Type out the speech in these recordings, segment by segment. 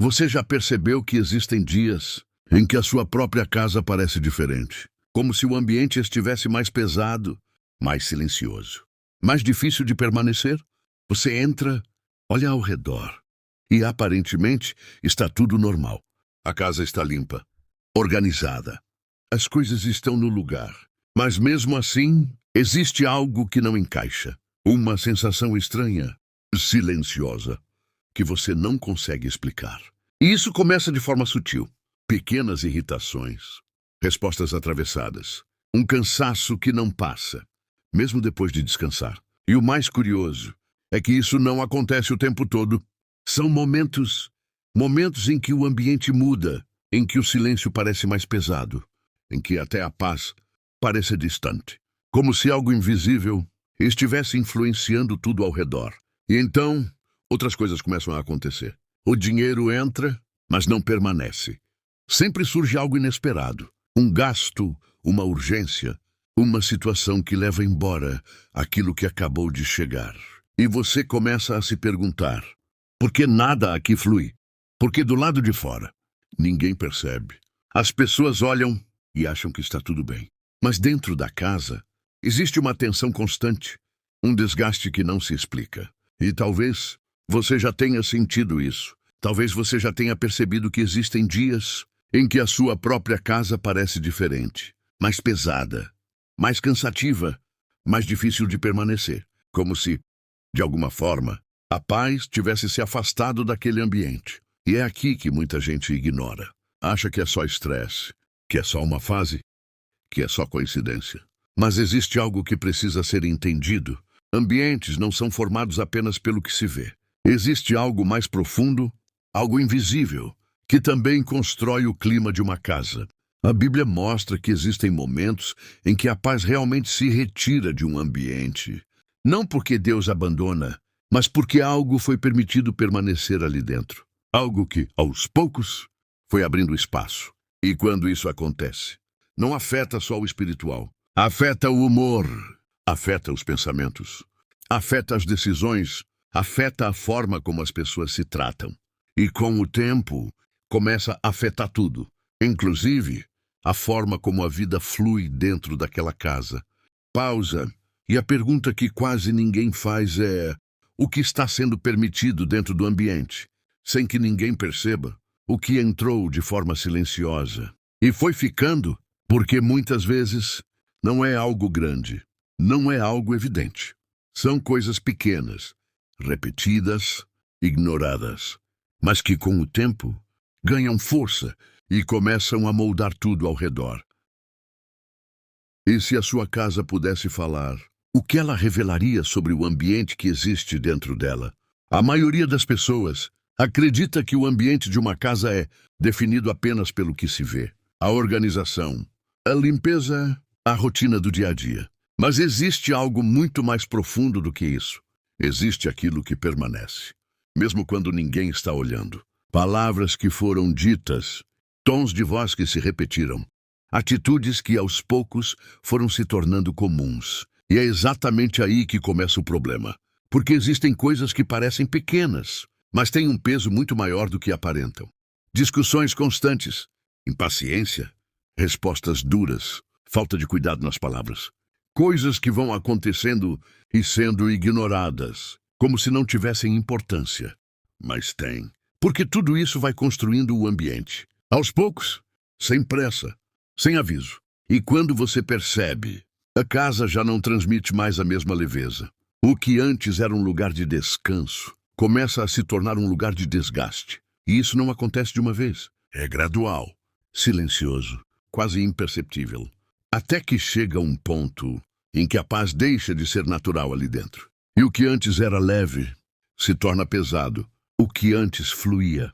Você já percebeu que existem dias em que a sua própria casa parece diferente? Como se o ambiente estivesse mais pesado, mais silencioso, mais difícil de permanecer? Você entra, olha ao redor e aparentemente está tudo normal. A casa está limpa, organizada. As coisas estão no lugar. Mas mesmo assim, existe algo que não encaixa. Uma sensação estranha, silenciosa, que você não consegue explicar. E isso começa de forma sutil. Pequenas irritações, respostas atravessadas, um cansaço que não passa, mesmo depois de descansar. E o mais curioso é que isso não acontece o tempo todo. São momentos em que o ambiente muda, em que o silêncio parece mais pesado, em que até a paz parece distante, como se algo invisível estivesse influenciando tudo ao redor. E então, outras coisas começam a acontecer. O dinheiro entra, mas não permanece. Sempre surge algo inesperado, um gasto, uma urgência, uma situação que leva embora aquilo que acabou de chegar. E você começa a se perguntar, por que nada aqui flui? Porque do lado de fora, ninguém percebe. As pessoas olham e acham que está tudo bem. Mas dentro da casa, existe uma tensão constante, um desgaste que não se explica. E talvez você já tenha sentido isso. Talvez você já tenha percebido que existem dias em que a sua própria casa parece diferente, mais pesada, mais cansativa, mais difícil de permanecer. Como se, de alguma forma, a paz tivesse se afastado daquele ambiente. E é aqui que muita gente ignora. Acha que é só estresse, que é só uma fase, que é só coincidência. Mas existe algo que precisa ser entendido. Ambientes não são formados apenas pelo que se vê. Existe algo mais profundo, algo invisível, que também constrói o clima de uma casa. A Bíblia mostra que existem momentos em que a paz realmente se retira de um ambiente. Não porque Deus abandona, mas porque algo foi permitido permanecer ali dentro. Algo que, aos poucos, foi abrindo espaço. E quando isso acontece, não afeta só o espiritual. Afeta o humor, afeta os pensamentos, afeta as decisões, afeta a forma como as pessoas se tratam. E com o tempo, começa a afetar tudo, inclusive a forma como a vida flui dentro daquela casa. Pausa, e a pergunta que quase ninguém faz é: o que está sendo permitido dentro do ambiente, sem que ninguém perceba? O que entrou de forma silenciosa e foi ficando, porque muitas vezes não é algo grande, não é algo evidente. São coisas pequenas, repetidas, ignoradas, mas que com o tempo ganham força e começam a moldar tudo ao redor. E se a sua casa pudesse falar, o que ela revelaria sobre o ambiente que existe dentro dela? A maioria das pessoas acredita que o ambiente de uma casa é definido apenas pelo que se vê. A organização, a limpeza, a rotina do dia a dia. Mas existe algo muito mais profundo do que isso. Existe aquilo que permanece, mesmo quando ninguém está olhando. Palavras que foram ditas, tons de voz que se repetiram, atitudes que aos poucos foram se tornando comuns. E é exatamente aí que começa o problema. Porque existem coisas que parecem pequenas, mas têm um peso muito maior do que aparentam. Discussões constantes, impaciência, respostas duras, falta de cuidado nas palavras. Coisas que vão acontecendo e sendo ignoradas, como se não tivessem importância. Mas tem. Porque tudo isso vai construindo o ambiente. Aos poucos, sem pressa, sem aviso. E quando você percebe, a casa já não transmite mais a mesma leveza. O que antes era um lugar de descanso, começa a se tornar um lugar de desgaste. E isso não acontece de uma vez. É gradual, silencioso, quase imperceptível. Até que chega um ponto em que a paz deixa de ser natural ali dentro. E o que antes era leve se torna pesado. O que antes fluía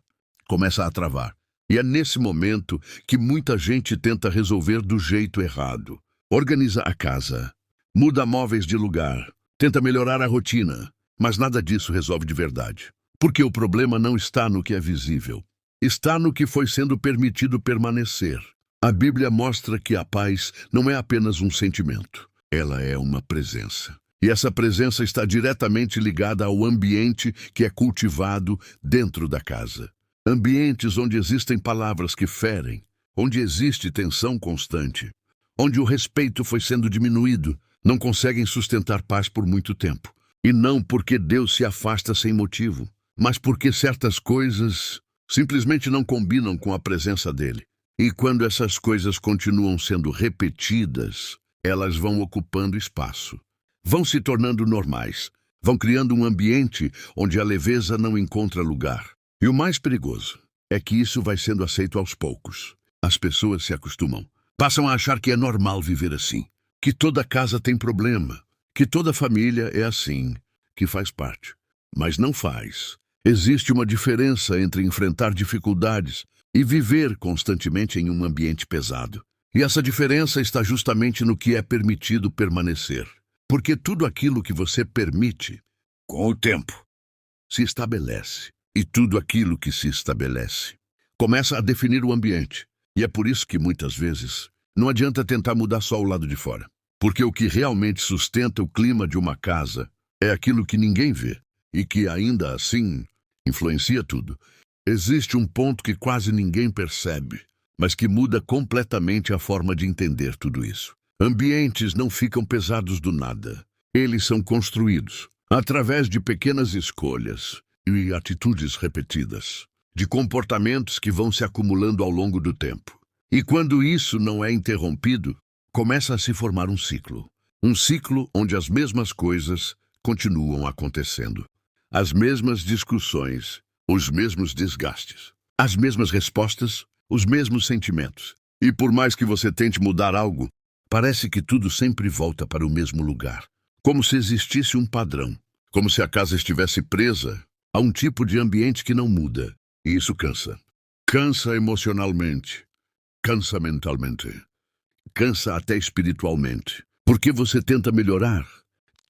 começa a travar. E é nesse momento que muita gente tenta resolver do jeito errado. Organiza a casa, muda móveis de lugar, tenta melhorar a rotina, mas nada disso resolve de verdade. Porque o problema não está no que é visível, está no que foi sendo permitido permanecer. A Bíblia mostra que a paz não é apenas um sentimento, ela é uma presença. E essa presença está diretamente ligada ao ambiente que é cultivado dentro da casa. Ambientes onde existem palavras que ferem, onde existe tensão constante, onde o respeito foi sendo diminuído, não conseguem sustentar paz por muito tempo. E não porque Deus se afasta sem motivo, mas porque certas coisas simplesmente não combinam com a presença dele. E quando essas coisas continuam sendo repetidas, elas vão ocupando espaço, vão se tornando normais, vão criando um ambiente onde a leveza não encontra lugar. E o mais perigoso é que isso vai sendo aceito aos poucos. As pessoas se acostumam, passam a achar que é normal viver assim, que toda casa tem problema, que toda família é assim, que faz parte. Mas não faz. Existe uma diferença entre enfrentar dificuldades e viver constantemente em um ambiente pesado. E essa diferença está justamente no que é permitido permanecer. Porque tudo aquilo que você permite, com o tempo, se estabelece. E tudo aquilo que se estabelece começa a definir o ambiente. E é por isso que, muitas vezes, não adianta tentar mudar só o lado de fora. Porque o que realmente sustenta o clima de uma casa é aquilo que ninguém vê e que, ainda assim, influencia tudo. Existe um ponto que quase ninguém percebe, mas que muda completamente a forma de entender tudo isso. Ambientes não ficam pesados do nada. Eles são construídos através de pequenas escolhas e atitudes repetidas, de comportamentos que vão se acumulando ao longo do tempo. E quando isso não é interrompido, começa a se formar um ciclo. Um ciclo onde as mesmas coisas continuam acontecendo. As mesmas discussões, os mesmos desgastes, as mesmas respostas, os mesmos sentimentos. E por mais que você tente mudar algo, parece que tudo sempre volta para o mesmo lugar. Como se existisse um padrão. Como se a casa estivesse presa a um tipo de ambiente que não muda. E isso cansa. Cansa emocionalmente. Cansa mentalmente. Cansa até espiritualmente. Porque você tenta melhorar.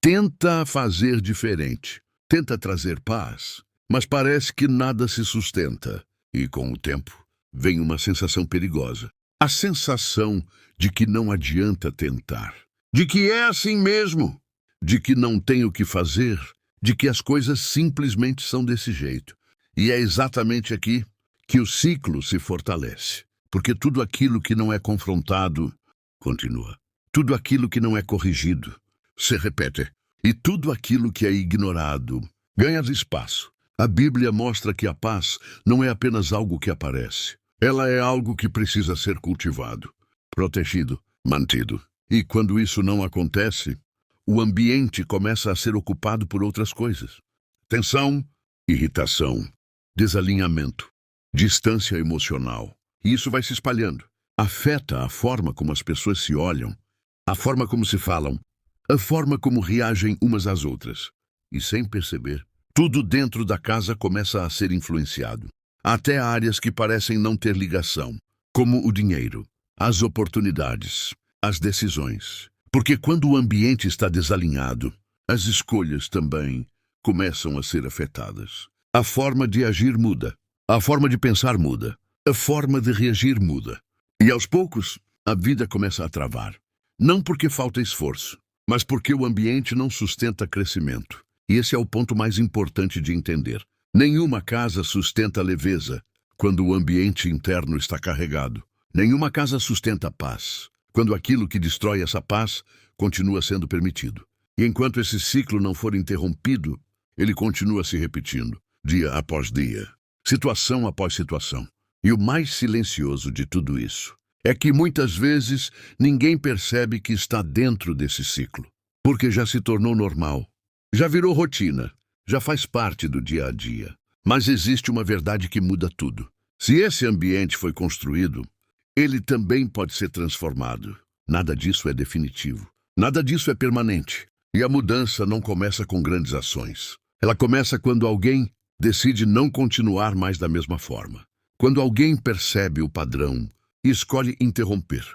Tenta fazer diferente. Tenta trazer paz. Mas parece que nada se sustenta. E com o tempo, vem uma sensação perigosa. A sensação de que não adianta tentar. De que é assim mesmo. De que não tem o que fazer. De que as coisas simplesmente são desse jeito. E é exatamente aqui que o ciclo se fortalece. Porque tudo aquilo que não é confrontado, continua. Tudo aquilo que não é corrigido, se repete. E tudo aquilo que é ignorado, ganha espaço. A Bíblia mostra que a paz não é apenas algo que aparece. Ela é algo que precisa ser cultivado, protegido, mantido. E quando isso não acontece, o ambiente começa a ser ocupado por outras coisas. Tensão, irritação, desalinhamento, distância emocional. E isso vai se espalhando. Afeta a forma como as pessoas se olham, a forma como se falam, a forma como reagem umas às outras. E sem perceber, tudo dentro da casa começa a ser influenciado. Até áreas que parecem não ter ligação, como o dinheiro, as oportunidades, as decisões. Porque quando o ambiente está desalinhado, as escolhas também começam a ser afetadas. A forma de agir muda, a forma de pensar muda, a forma de reagir muda. E aos poucos, a vida começa a travar. Não porque falta esforço, mas porque o ambiente não sustenta crescimento. E esse é o ponto mais importante de entender. Nenhuma casa sustenta leveza quando o ambiente interno está carregado. Nenhuma casa sustenta paz quando aquilo que destrói essa paz continua sendo permitido. E enquanto esse ciclo não for interrompido, ele continua se repetindo, dia após dia, situação após situação. E o mais silencioso de tudo isso é que muitas vezes ninguém percebe que está dentro desse ciclo, porque já se tornou normal, já virou rotina, já faz parte do dia a dia. Mas existe uma verdade que muda tudo. Se esse ambiente foi construído, ele também pode ser transformado. Nada disso é definitivo. Nada disso é permanente. E a mudança não começa com grandes ações. Ela começa quando alguém decide não continuar mais da mesma forma. Quando alguém percebe o padrão e escolhe interromper.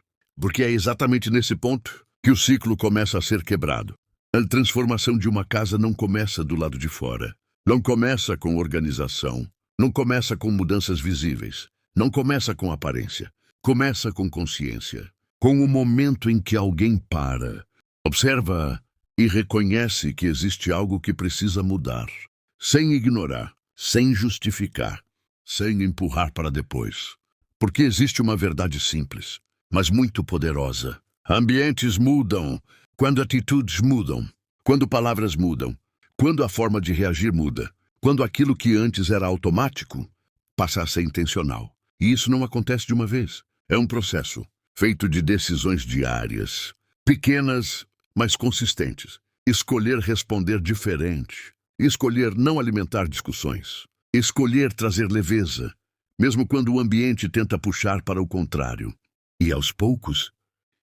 Porque é exatamente nesse ponto que o ciclo começa a ser quebrado. A transformação de uma casa não começa do lado de fora. Não começa com organização. Não começa com mudanças visíveis. Não começa com aparência. Começa com consciência. Com o momento em que alguém para, observa e reconhece que existe algo que precisa mudar. Sem ignorar, sem justificar, sem empurrar para depois. Porque existe uma verdade simples, mas muito poderosa. Ambientes mudam quando atitudes mudam, quando palavras mudam, quando a forma de reagir muda, quando aquilo que antes era automático passa a ser intencional. E isso não acontece de uma vez. É um processo feito de decisões diárias, pequenas, mas consistentes. Escolher responder diferente, escolher não alimentar discussões, escolher trazer leveza, mesmo quando o ambiente tenta puxar para o contrário. E aos poucos,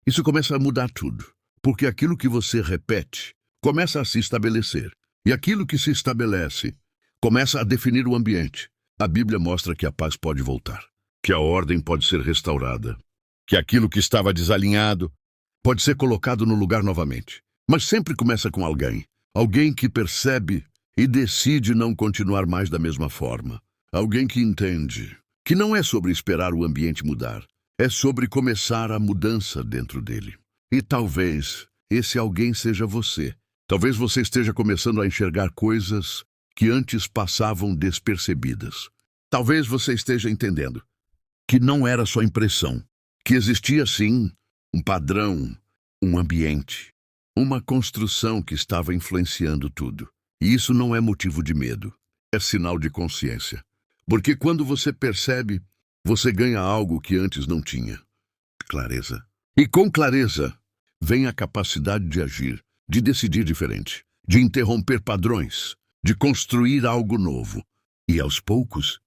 isso começa a mudar tudo, porque aquilo que você repete começa a se estabelecer, e aquilo que se estabelece começa a definir o ambiente. A Bíblia mostra que a paz pode voltar, que a ordem pode ser restaurada, que aquilo que estava desalinhado pode ser colocado no lugar novamente. Mas sempre começa com alguém, alguém que percebe e decide não continuar mais da mesma forma, alguém que entende que não é sobre esperar o ambiente mudar, é sobre começar a mudança dentro dele. E talvez esse alguém seja você. Talvez você esteja começando a enxergar coisas que antes passavam despercebidas. Talvez você esteja entendendo que não era só impressão, que existia sim um padrão, um ambiente, uma construção que estava influenciando tudo. E isso não é motivo de medo, é sinal de consciência. Porque quando você percebe, você ganha algo que antes não tinha: clareza. E com clareza vem a capacidade de agir, de decidir diferente, de interromper padrões, de construir algo novo. E aos poucos,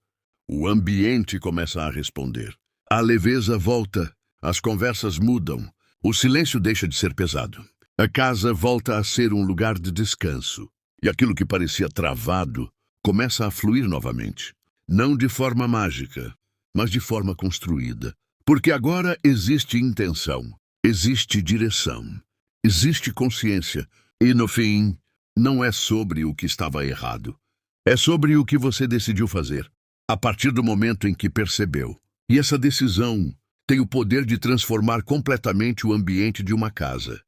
o ambiente começa a responder. A leveza volta, as conversas mudam, o silêncio deixa de ser pesado. A casa volta a ser um lugar de descanso. E aquilo que parecia travado começa a fluir novamente. Não de forma mágica, mas de forma construída. Porque agora existe intenção, existe direção, existe consciência. E no fim, não é sobre o que estava errado. É sobre o que você decidiu fazer, a partir do momento em que percebeu. E essa decisão tem o poder de transformar completamente o ambiente de uma casa.